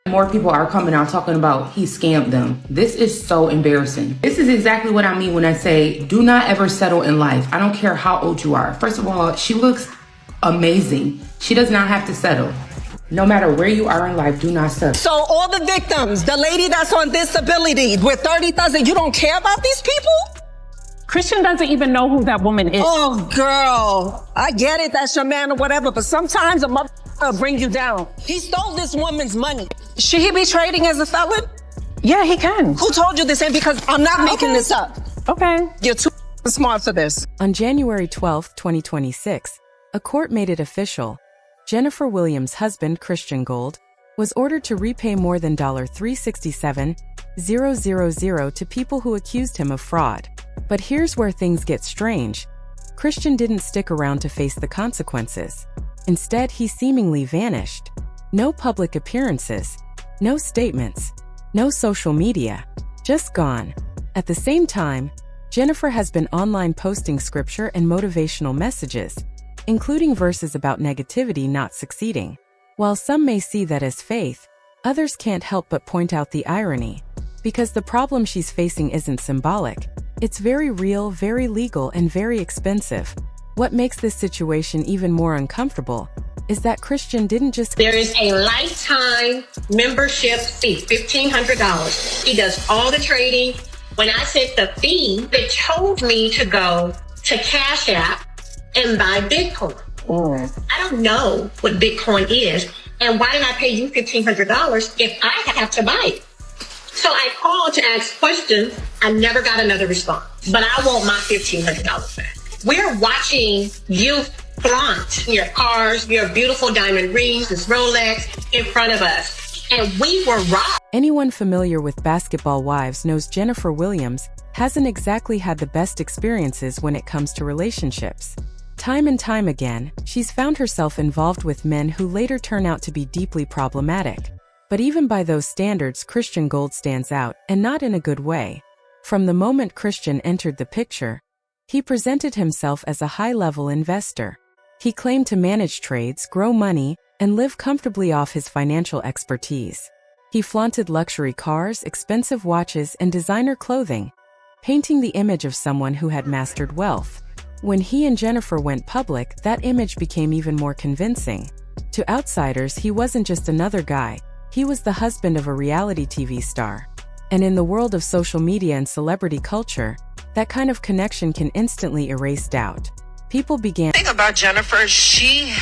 More people are coming out talking about he scammed them. This is so embarrassing. This is exactly what I mean when I say do not ever settle in life. I don't care how old you are. First of all, she looks amazing. She does not have to settle. No matter where you are in life, do not settle. So all the victims, the lady that's on disability with 30,000, you don't care about these people? Christian doesn't even know who that woman is. Oh, girl, I get it, that's your man or whatever, but sometimes a mother bring you down. He stole this woman's money. Should he be trading as a felon? Yeah, he can. Who told you this? And because I'm not making this up. Okay. You're too smart for this. On January 12, 2026, a court made it official. Jennifer Williams' husband, Christian Gold, was ordered to repay more than $367,000 to people who accused him of fraud. But here's where things get strange. Christian didn't stick around to face the consequences. Instead, he seemingly vanished. No public appearances, no statements, no social media, just gone. At the same time, Jennifer has been online posting scripture and motivational messages, including verses about negativity not succeeding. While some may see that as faith, others can't help but point out the irony. Because the problem she's facing isn't symbolic. It's very real, very legal, and very expensive. What makes this situation even more uncomfortable is that Christian didn't just— There is a lifetime membership fee, $1,500. He does all the trading. When I said the fee, it told me to go to Cash App and buy Bitcoin. I don't know what Bitcoin is. And why did I pay you $1,500 if I have to buy it? So I called to ask questions. I never got another response. But I want my $1,500 back. We're watching you flaunt your cars, your beautiful diamond rings, this Rolex in front of us. And we were robbed. Anyone familiar with Basketball Wives knows Jennifer Williams hasn't exactly had the best experiences when it comes to relationships. Time and time again, she's found herself involved with men who later turn out to be deeply problematic. But even by those standards, Christian Gold stands out, and not in a good way. From the moment Christian entered the picture, he presented himself as a high-level investor. He claimed to manage trades, grow money, and live comfortably off his financial expertise. He flaunted luxury cars, expensive watches, and designer clothing, painting the image of someone who had mastered wealth. When he and Jennifer went public, that image became even more convincing. To outsiders, he wasn't just another guy. He was the husband of a reality TV star. And in the world of social media and celebrity culture, that kind of connection can instantly erase doubt. People began— The thing about Jennifer, she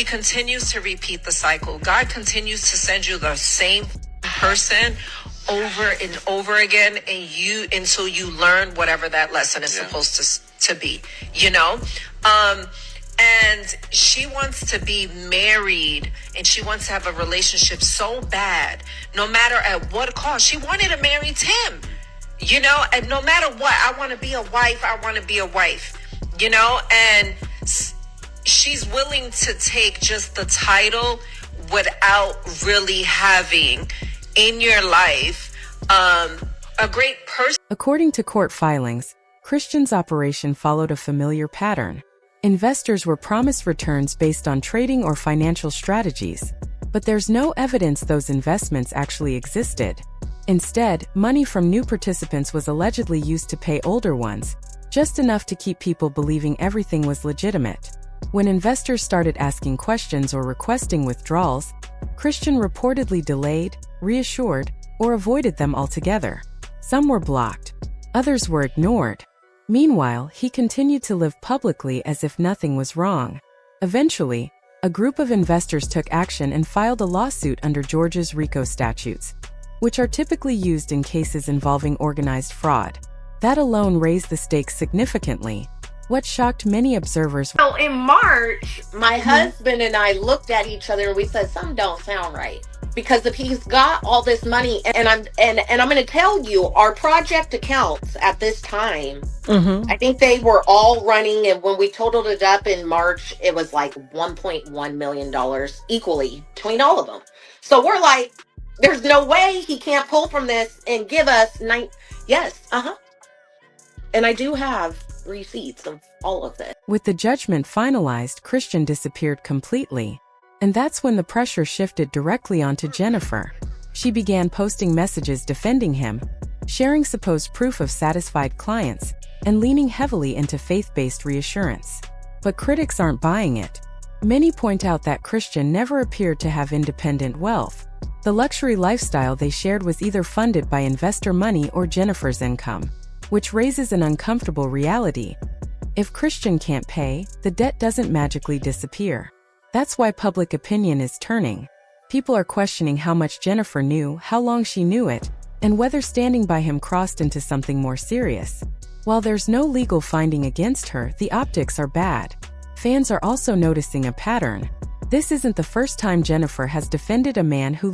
continues to repeat the cycle. God continues to send you the same person over and over again, and until you learn whatever that lesson is supposed to be, you know? And she wants to be married, and she wants to have a relationship so bad, no matter at what cost. She wanted to marry Tim, you know, and no matter what, I want to be a wife, you know, and she's willing to take just the title without really having in your life a great person. According to court filings, Christian's operation followed a familiar pattern. Investors were promised returns based on trading or financial strategies, but there's no evidence those investments actually existed. Instead, money from new participants was allegedly used to pay older ones, just enough to keep people believing everything was legitimate. When investors started asking questions or requesting withdrawals, Christian reportedly delayed, reassured, or avoided them altogether. Some were blocked, others were ignored. Meanwhile, he continued to live publicly as if nothing was wrong. Eventually, a group of investors took action and filed a lawsuit under Georgia's RICO statutes, which are typically used in cases involving organized fraud. That alone raised the stakes significantly. What shocked many observers— So in March, my husband and I looked at each other and we said, something don't sound right. Because if he's got all this money, and I'm going to tell you, our project accounts at this time, I think they were all running, and when we totaled it up in March, it was like $1.1 million equally between all of them. So we're like, there's no way he can't pull from this and give us yes, and I do have receipts of all of this. With the judgment finalized, Christian disappeared completely. And that's when the pressure shifted directly onto Jennifer. She began posting messages defending him, sharing supposed proof of satisfied clients, and leaning heavily into faith-based reassurance. But critics aren't buying it. Many point out that Christian never appeared to have independent wealth. The luxury lifestyle they shared was either funded by investor money or Jennifer's income, which raises an uncomfortable reality. If Christian can't pay, the debt doesn't magically disappear. That's why public opinion is turning. People are questioning how much Jennifer knew, how long she knew it, and whether standing by him crossed into something more serious. While there's no legal finding against her, the optics are bad. Fans are also noticing a pattern. This isn't the first time Jennifer has defended a man who